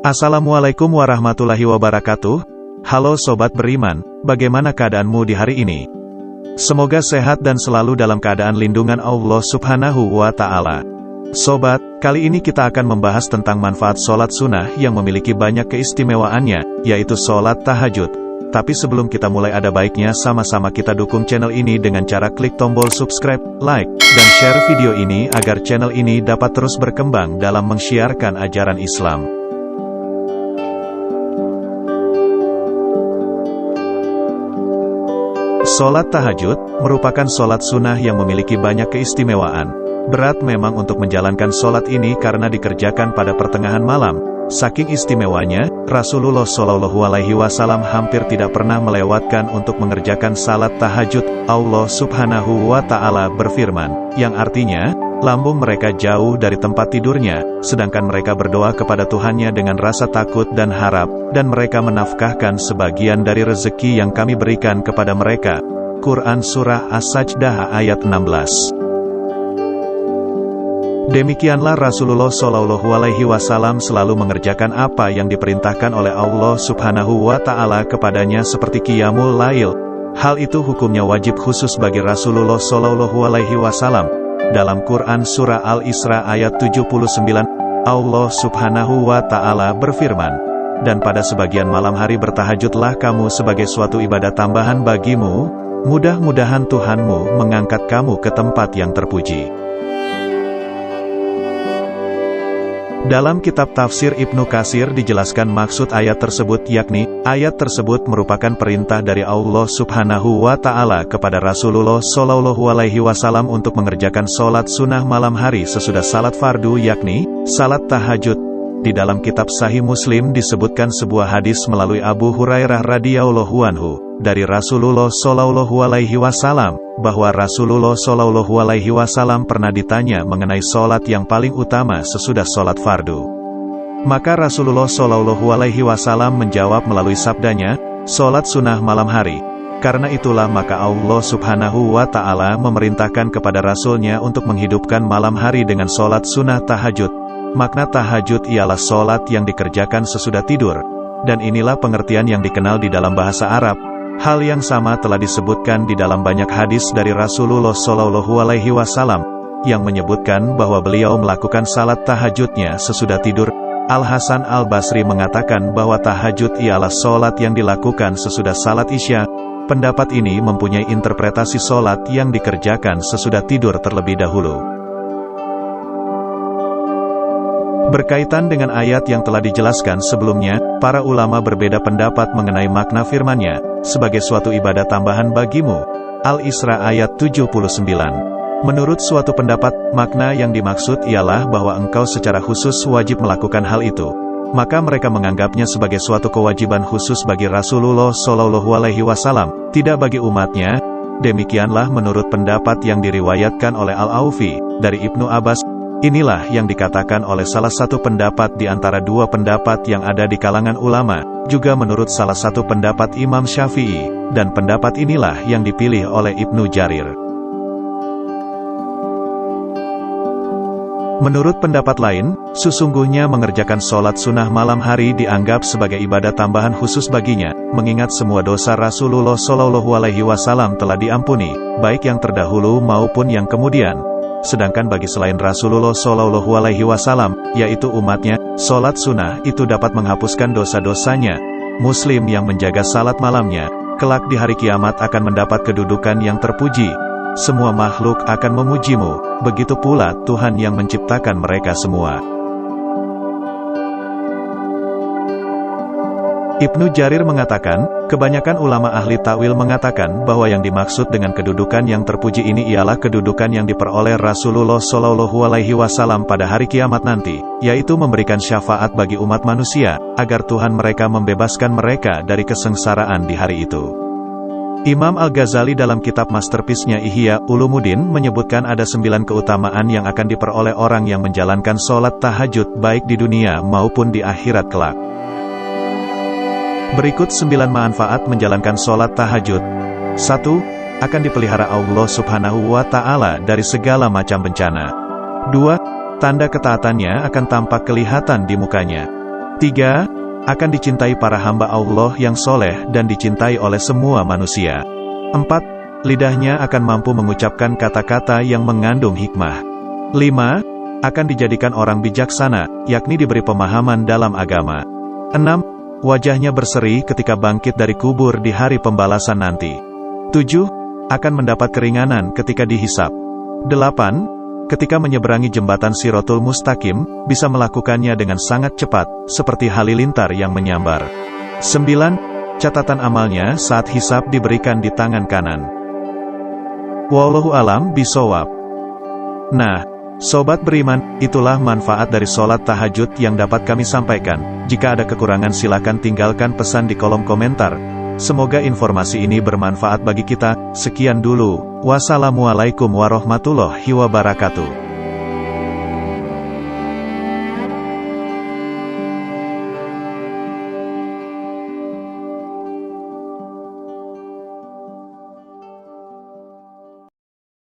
Assalamualaikum warahmatullahi wabarakatuh. Halo Sobat Beriman, bagaimana keadaanmu di hari ini? Semoga sehat dan selalu dalam keadaan lindungan Allah Subhanahu wa Ta'ala. Sobat, kali ini kita akan membahas tentang manfaat sholat sunnah yang memiliki banyak keistimewaannya, yaitu sholat tahajud. Tapi sebelum kita mulai, ada baiknya sama-sama kita dukung channel ini dengan cara klik tombol subscribe, like, dan share video ini agar channel ini dapat terus berkembang dalam mensyiarkan ajaran Islam. Sholat tahajud merupakan sholat sunnah yang memiliki banyak keistimewaan. Berat memang untuk menjalankan sholat ini karena dikerjakan pada pertengahan malam. Saking istimewanya, Rasulullah SAW hampir tidak pernah melewatkan untuk mengerjakan salat tahajud. Allah Subhanahu wa Ta'ala berfirman, yang artinya, lambung mereka jauh dari tempat tidurnya, sedangkan mereka berdoa kepada Tuhannya dengan rasa takut dan harap, dan mereka menafkahkan sebagian dari rezeki yang kami berikan kepada mereka. Quran Surah As-Sajdah ayat 16. Demikianlah Rasulullah SAW selalu mengerjakan apa yang diperintahkan oleh Allah Subhanahu wa Ta'ala kepadanya seperti qiyamul lail. Hal itu hukumnya wajib khusus bagi Rasulullah SAW. Dalam Quran Surah Al-Isra ayat 79, Allah Subhanahu wa Ta'ala berfirman, "Dan pada sebagian malam hari bertahajudlah kamu sebagai suatu ibadah tambahan bagimu, mudah-mudahan Tuhanmu mengangkat kamu ke tempat yang terpuji." Dalam kitab tafsir Ibnu Katsir dijelaskan maksud ayat tersebut, yakni, ayat tersebut merupakan perintah dari Allah Subhanahu wa Ta'ala kepada Rasulullah SAW untuk mengerjakan sholat sunnah malam hari sesudah salat fardu, yakni, salat tahajud. Di dalam kitab Sahih Muslim disebutkan sebuah hadis melalui Abu Hurairah radhiyallahu anhu, dari Rasulullah SAW, bahwa Rasulullah SAW pernah ditanya mengenai sholat yang paling utama sesudah sholat fardu. Maka Rasulullah SAW menjawab melalui sabdanya, sholat sunnah malam hari. Karena itulah maka Allah Subhanahu wa Ta'ala memerintahkan kepada Rasulnya untuk menghidupkan malam hari dengan sholat sunnah tahajud. Makna tahajud ialah sholat yang dikerjakan sesudah tidur. Dan inilah pengertian yang dikenal di dalam bahasa Arab. Hal yang sama telah disebutkan di dalam banyak hadis dari Rasulullah SAW, yang menyebutkan bahwa beliau melakukan salat tahajudnya sesudah tidur. Al-Hasan Al-Basri mengatakan bahwa tahajud ialah sholat yang dilakukan sesudah salat Isya. Pendapat ini mempunyai interpretasi sholat yang dikerjakan sesudah tidur terlebih dahulu. Berkaitan dengan ayat yang telah dijelaskan sebelumnya, para ulama berbeda pendapat mengenai makna firman-Nya, sebagai suatu ibadah tambahan bagimu. Al-Isra ayat 79. Menurut suatu pendapat, makna yang dimaksud ialah bahwa engkau secara khusus wajib melakukan hal itu. Maka mereka menganggapnya sebagai suatu kewajiban khusus bagi Rasulullah SAW, tidak bagi umatnya. Demikianlah menurut pendapat yang diriwayatkan oleh Al-Aufi, dari Ibnu Abbas. Inilah yang dikatakan oleh salah satu pendapat di antara dua pendapat yang ada di kalangan ulama, juga menurut salah satu pendapat Imam Syafi'i, dan pendapat inilah yang dipilih oleh Ibnu Jarir. Menurut pendapat lain, sesungguhnya mengerjakan sholat sunnah malam hari dianggap sebagai ibadah tambahan khusus baginya, mengingat semua dosa Rasulullah SAW telah diampuni, baik yang terdahulu maupun yang kemudian. Sedangkan bagi selain Rasulullah SAW, yaitu umatnya, sholat sunnah itu dapat menghapuskan dosa-dosanya. Muslim yang menjaga salat malamnya, kelak di hari kiamat akan mendapat kedudukan yang terpuji. Semua makhluk akan memujimu, begitu pula Tuhan yang menciptakan mereka semua. Ibnu Jarir mengatakan, kebanyakan ulama ahli takwil mengatakan bahwa yang dimaksud dengan kedudukan yang terpuji ini ialah kedudukan yang diperoleh Rasulullah SAW pada hari kiamat nanti, yaitu memberikan syafaat bagi umat manusia, agar Tuhan mereka membebaskan mereka dari kesengsaraan di hari itu. Imam Al-Ghazali dalam kitab masterpiece-nya Ihya Ulumuddin menyebutkan ada 9 keutamaan yang akan diperoleh orang yang menjalankan sholat tahajud baik di dunia maupun di akhirat kelak. Berikut 9 manfaat menjalankan sholat tahajud. 1. Akan dipelihara Allah Subhanahu wa Ta'ala dari segala macam bencana. 2. Tanda ketaatannya akan tampak kelihatan di mukanya. 3. Akan dicintai para hamba Allah yang soleh dan dicintai oleh semua manusia. 4. Lidahnya akan mampu mengucapkan kata-kata yang mengandung hikmah. 5. Akan dijadikan orang bijaksana, yakni diberi pemahaman dalam agama. 6. Wajahnya berseri ketika bangkit dari kubur di hari pembalasan nanti. 7. Akan mendapat keringanan ketika dihisab. 8. Ketika menyeberangi jembatan Shiratul Mustaqim, bisa melakukannya dengan sangat cepat, seperti halilintar yang menyambar. 9. Catatan amalnya saat hisab diberikan di tangan kanan. Wallahu alam bishawab. Nah, sobat beriman, itulah manfaat dari sholat tahajud yang dapat kami sampaikan. Jika ada kekurangan silakan tinggalkan pesan di kolom komentar. Semoga informasi ini bermanfaat bagi kita. Sekian dulu. Wassalamualaikum warahmatullahi wabarakatuh.